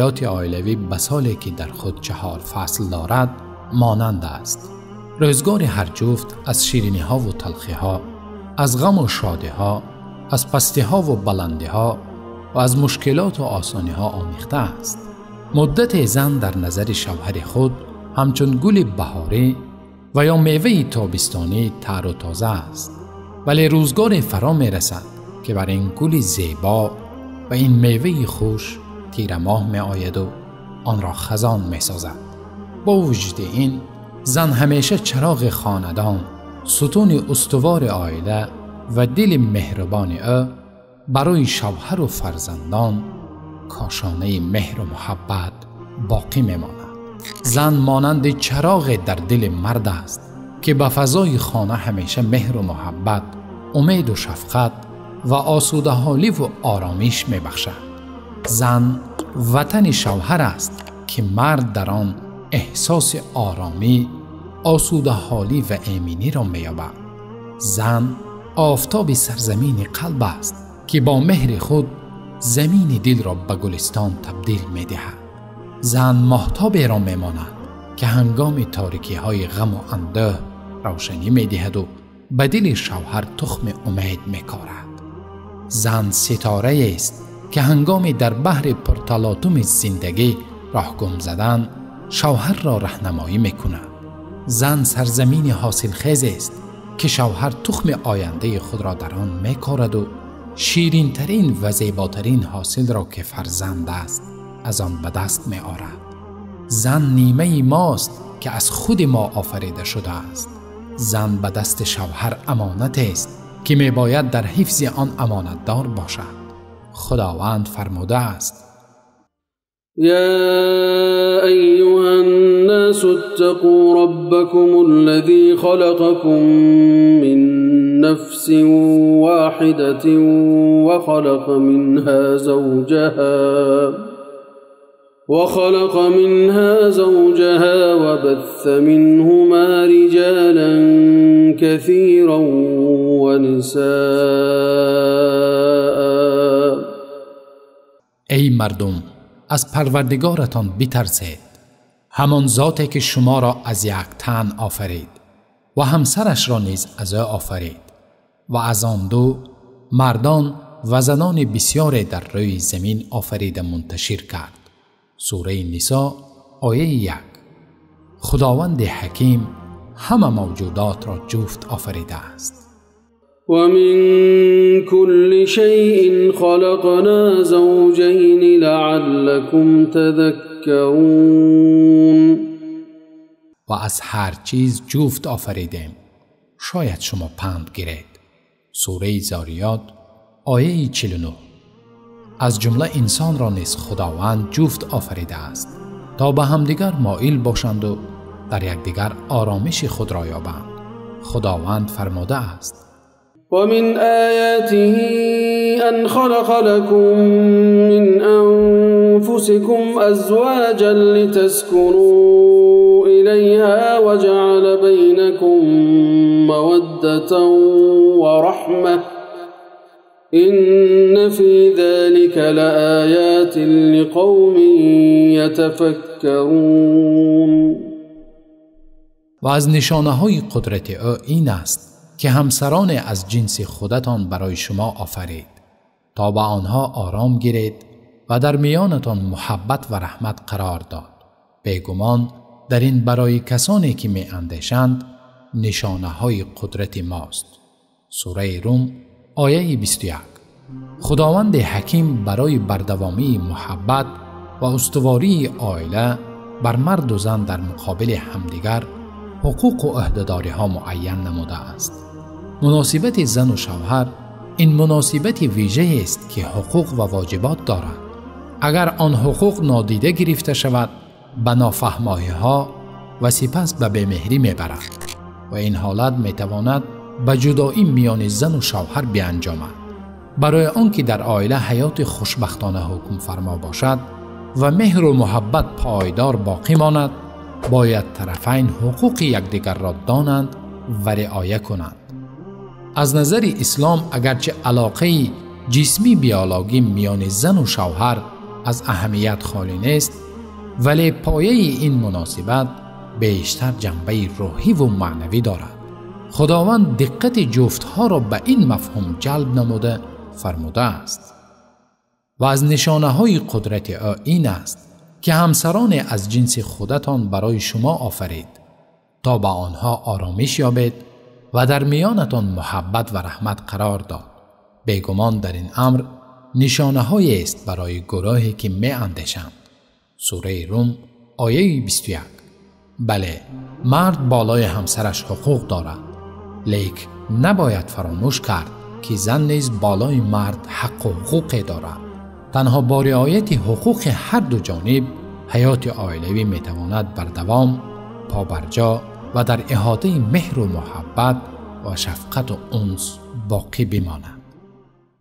حیات عائلوی به سالی که در خود 4 فصل دارد مانند است. روزگار هر جفت از شیرینی ها و تلخی ها، از غم و شادی ها، از پستی ها و بلندی ها و از مشکلات و آسانی ها آمیخته است. مدت زن در نظر شوهر خود همچون گل بهاری و یا میوه تابستانی تر و تازه است، ولی روزگار فرا می رسد که بر این گل زیبا و این میوه خوش تیر ماه می آید و آن را خزان می سازد. با وجود این، زن همیشه چراغ خاندان، ستون استوار عائله و دل مهربان او برای شوهر و فرزندان کاشانه مهر و محبت باقی می ماند. زن مانند چراغ در دل مرد است که به فضای خانه همیشه مهر و محبت، امید و شفقت و آسوده حالی و آرامش می بخشد. زن وطن شوهر است که مرد در آن احساس آرامی، آسوده حالی و امنی را می یابد. زن آفتاب سرزمین قلب است که با مهر خود زمین دل را به گلستان تبدیل می دهد. زن ماهتابی را می ماند که هنگام تاریکی های غم و اندوه روشنی می دهد و به دل شوهر تخم امید می کارد. زن ستاره است که هنگام در بحر پرتلاطم زندگی راه گم زدن شوهر را راهنمایی می کند. زن سرزمین حاصل خیز است که شوهر تخم آینده خود را در آن می کارد و شیرین ترین و زیباترین حاصل را که فرزند است از آن به دست می آورد. زن نیمه ماست که از خود ما آفریده شده است. زن به دست شوهر امانت است که می باید در حفظ آن امانتدار باشد. خداوند فرموده است: یا ایها الناس اتقوا ربکم الذی خلقکم من نفس واحدة وخلق منها زوجها وبث منهما رجالا كثيرا ونساء. ای مردم، از پروردگارتان بترسید، همان ذاتی که شما را از یک تن آفرید و همسرش را نیز از او آفرید و از آن دو مردان و زنان بسیار در روی زمین آفریده منتشر کرد. سوره نساء آیه 1. خداوند حکیم همه موجودات را جفت آفریده است. ومن كل شيء خلقنا زوجين لعلكم تذكرون. و از هر چیز جفت آفریدیم شاید شما پند گیرید. سوره زاریات آیه 49. از جمله انسان را نیز خداوند جفت آفریده است تا به همدیگر مایل باشند و در یکدیگر آرامش خود را یابند. خداوند فرموده است: ومن آياته أن خلق لكم من أنفسكم أزواجا لتسكنوا إليها وجعل بينكم مودة ورحمة إن في ذلك لآيات لقوم يتفكرون. و از نشانه های قدرت او این است که همسران از جنس خودتان برای شما آفرید تا به آنها آرام گیرید و در میانتان محبت و رحمت قرار داد. بیگمان در این برای کسانی که می اندیشند نشانه های قدرت ماست. سوره روم آیه 21. خداوند حکیم برای بردوامی محبت و استواری عائله بر مرد و زن در مقابل همدیگر حقوق و عهده‌داری ها معین نموده است. مناسبت زن و شوهر این مناسبت ویژه است که حقوق و واجبات دارد. اگر آن حقوق نادیده گرفته شود به نافهمایی ها و سپس به بی‌مهری میبرد و این حالت میتواند به جدایی میان زن و شوهر بیانجامد. برای آنکه در عائله حیات خوشبختانه حکم فرما باشد و مهر و محبت پایدار باقی ماند، باید طرفین حقوق یکدیگر را دانند و رعایت کنند. از نظر اسلام اگرچه علاقه جسمی بیولوژی میان زن و شوهر از اهمیت خالی نیست، ولی پایه این مناسبت بیشتر جنبه روحی و معنوی دارد. خداوند دقت جفتها را به این مفهوم جلب نموده فرموده است: و از نشانه های قدرت او این است که همسران از جنس خودتان برای شما آفرید تا به آنها آرامش یابید و در میانتان محبت و رحمت قرار داد. بیگمان در این امر نشانه هایی است برای گروهی که می اندیشند. سوره روم آیه 21. بله، مرد بالای همسرش حقوق دارد، لیک نباید فراموش کرد که زن نیز بالای مرد حق و حقوق دارد. تنها با رعایت حقوق هر دو جانب حیات عائلوی می تواند بر دوام، پابرجا و در احاطه مهر و محبت و شفقت و انس باقی بماند.